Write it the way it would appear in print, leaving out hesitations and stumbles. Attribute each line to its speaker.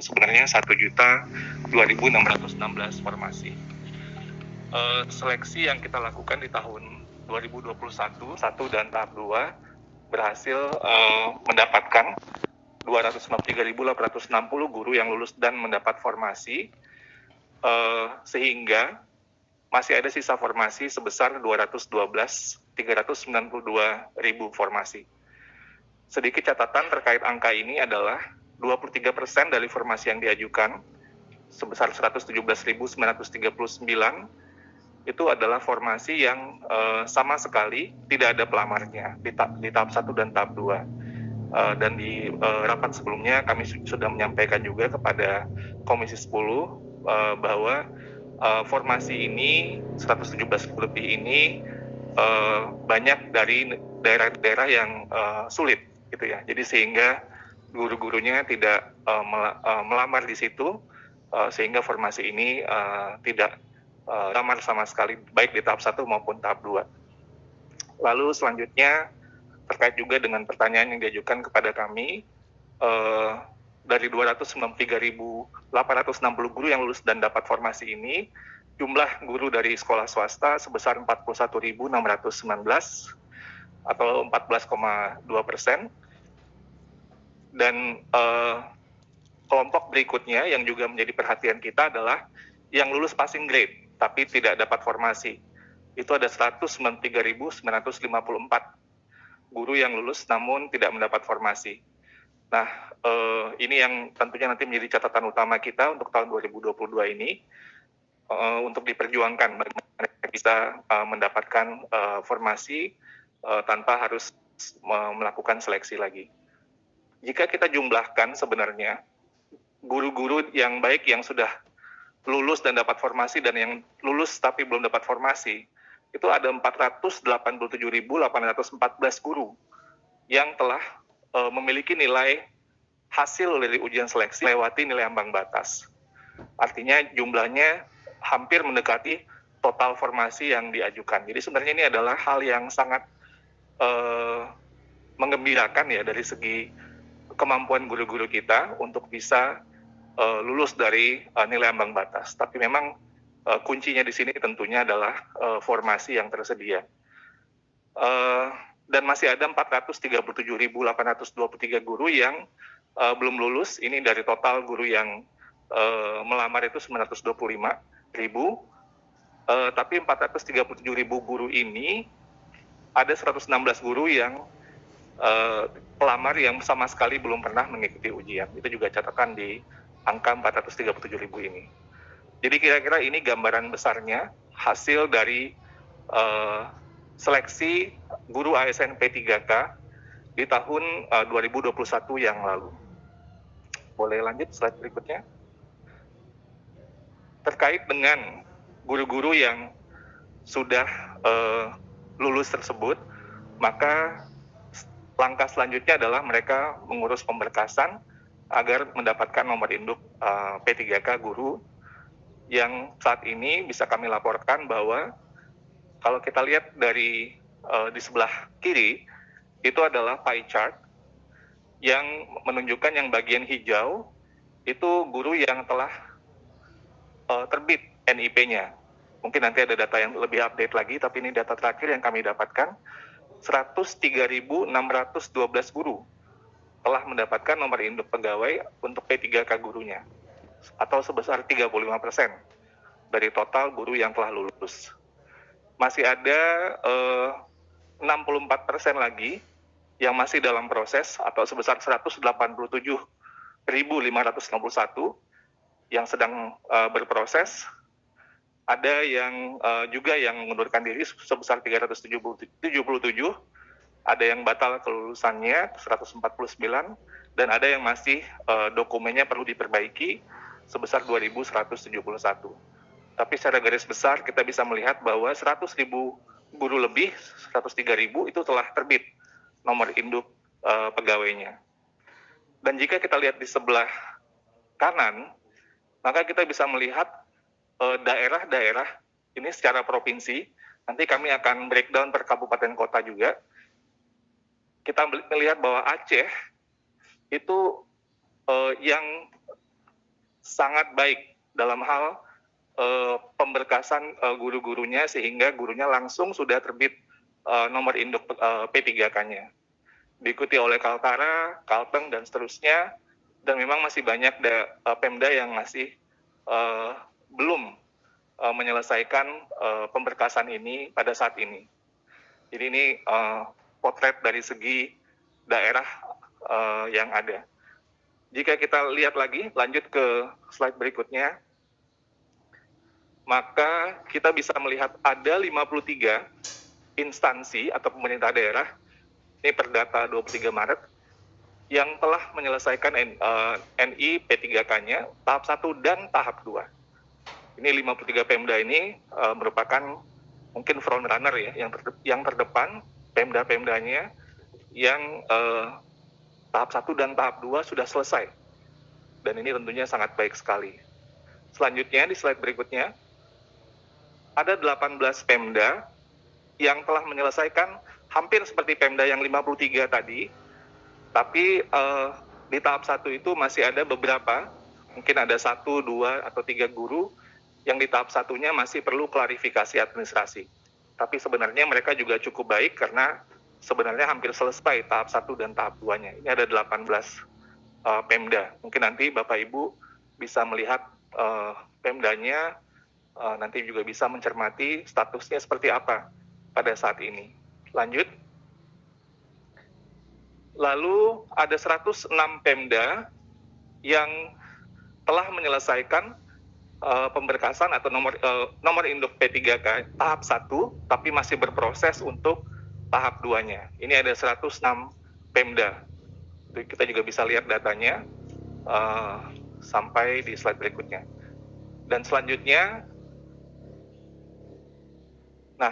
Speaker 1: sebenarnya 1.2.616 formasi. Seleksi yang kita lakukan di tahun 2021 dan tahap 2 berhasil mendapatkan 253.860 guru yang lulus dan mendapat formasi, sehingga masih ada sisa formasi sebesar 212.392.000 formasi. Sedikit catatan terkait angka ini adalah 23% dari formasi yang diajukan sebesar 117.939 itu adalah formasi yang sama sekali tidak ada pelamarnya di tahap 1 dan tahap 2. Dan di rapat sebelumnya kami sudah menyampaikan juga kepada Komisi 10 bahwa formasi ini 117 lebih ini banyak dari daerah-daerah yang sulit gitu ya. Jadi sehingga guru-gurunya tidak melamar di situ, sehingga formasi ini tidak lamar sama sekali baik di tahap 1 maupun tahap 2. Lalu selanjutnya terkait juga dengan pertanyaan yang diajukan kepada kami, dari 293.860 guru yang lulus dan dapat formasi ini, jumlah guru dari sekolah swasta sebesar 41.619 atau 14,2%. Dan kelompok berikutnya yang juga menjadi perhatian kita adalah yang lulus passing grade tapi tidak dapat formasi. Itu ada 193.954 guru yang lulus namun tidak mendapat formasi. Nah, ini yang tentunya nanti menjadi catatan utama kita untuk tahun 2022 ini, untuk diperjuangkan bagaimana bisa mendapatkan formasi tanpa harus melakukan seleksi lagi. Jika kita jumlahkan sebenarnya guru-guru yang baik yang sudah lulus dan dapat formasi dan yang lulus tapi belum dapat formasi, itu ada 487.814 guru yang telah memiliki nilai hasil dari ujian seleksi melewati nilai ambang batas. Artinya jumlahnya hampir mendekati total formasi yang diajukan. Jadi sebenarnya ini adalah hal yang sangat menggembirakan ya dari segi kemampuan guru-guru kita untuk bisa lulus dari nilai ambang batas. Tapi memang kuncinya di sini tentunya adalah formasi yang tersedia. Dan masih ada 437.823 guru yang belum lulus. Ini dari total guru yang melamar itu 925.000. Tapi 437.000 guru ini ada 116 guru yang pelamar yang sama sekali belum pernah mengikuti ujian. Itu juga catatan di angka 437.000 ini. Jadi kira-kira ini gambaran besarnya hasil dari seleksi guru ASN P3K di tahun 2021 yang lalu. Boleh lanjut slide berikutnya. Terkait dengan guru-guru yang sudah lulus tersebut, maka langkah selanjutnya adalah mereka mengurus pemberkasan agar mendapatkan nomor induk P3K guru, yang saat ini bisa kami laporkan bahwa kalau kita lihat dari di sebelah kiri, itu adalah pie chart yang menunjukkan yang bagian hijau itu guru yang telah terbit NIP-nya. Mungkin nanti ada data yang lebih update lagi, tapi ini data terakhir yang kami dapatkan. 103.612 guru telah mendapatkan nomor induk pegawai untuk P3K gurunya, atau sebesar 35% dari total guru yang telah lulus. Masih ada 64% lagi yang masih dalam proses, atau sebesar 187.561 yang sedang berproses. Ada yang juga yang mengundurkan diri sebesar 377, ada yang batal kelulusannya 149, dan ada yang masih dokumennya perlu diperbaiki sebesar 2.171. Tapi secara garis besar kita bisa melihat bahwa 100.000 guru lebih, 103.000 itu telah terbit nomor induk pegawainya. Dan jika kita lihat di sebelah kanan, maka kita bisa melihat daerah-daerah ini secara provinsi. Nanti kami akan breakdown per kabupaten kota juga. Kita melihat bahwa Aceh itu yang sangat baik dalam hal pemberkasan guru-gurunya, sehingga gurunya langsung sudah terbit nomor induk P3K-nya. Diikuti oleh Kaltara, Kalteng, dan seterusnya, dan memang masih banyak Pemda yang masih belum menyelesaikan pemberkasan ini pada saat ini. Jadi ini potret dari segi daerah yang ada. Jika kita lihat lagi, lanjut ke slide berikutnya, maka kita bisa melihat ada 53 instansi atau pemerintah daerah, ini per data 23 Maret, yang telah menyelesaikan NI P3K-nya tahap 1 dan tahap 2. Ini 53 Pemda ini merupakan mungkin front runner ya, yang terdepan, Pemda-Pemdanya yang tahap 1 dan tahap 2 sudah selesai. Dan ini tentunya sangat baik sekali. Selanjutnya di slide berikutnya, ada 18 Pemda yang telah menyelesaikan hampir seperti Pemda yang 53 tadi, tapi di tahap 1 itu masih ada beberapa, mungkin ada 1, 2, atau 3 guru yang di tahap 1-nya masih perlu klarifikasi administrasi. Tapi sebenarnya mereka juga cukup baik karena sebenarnya hampir selesai tahap 1 dan tahap 2-nya. Ini ada 18 Pemda. Mungkin nanti Bapak Ibu bisa melihat Pemdanya, nanti juga bisa mencermati statusnya seperti apa pada saat ini. Lanjut. Lalu ada 106 Pemda yang telah menyelesaikan pemberkasan atau nomor induk P3K tahap 1, tapi masih berproses untuk tahap 2-nya. Ini ada 106 Pemda. Kita juga bisa lihat datanya sampai di slide berikutnya. Dan selanjutnya